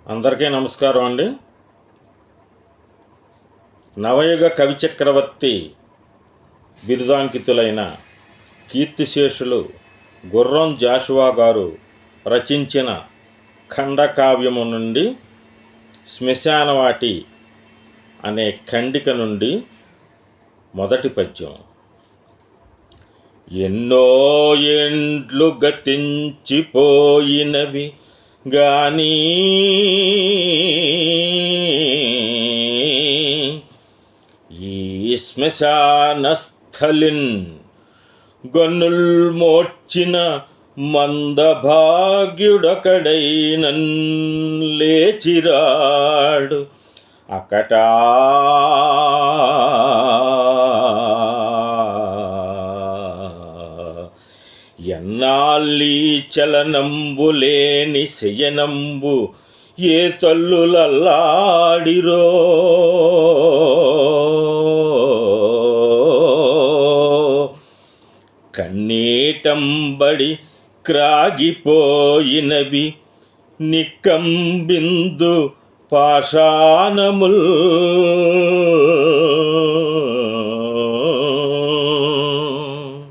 అందరికీ నమస్కారం అండి. నవయుగ కవి చక్రవర్తి బిరుదాంకితులైన కీర్తిశేషులు గుర్రం జాషువా గారు రచించిన ఖండకావ్యము నుండి శ్మశానవాటి అనే ఖండిక నుండి మొదటి పద్యం. ఎన్నో ఏండ్లు గతించిపోయినవి గానీ ఈ శ్మశానస్థలిన్ గన్నుల్ మోడ్చిన మందభాగ్యుడొకడైనన్ లేచిరాడు అకటా. ఎన్నాళ్ళీ చలనంబు లేని శయనంబు ఏ తల్లులల్లాడిరో కన్నీటంబడి క్రాగిపోయినవి నిక్కంబిందు పాషాణముల్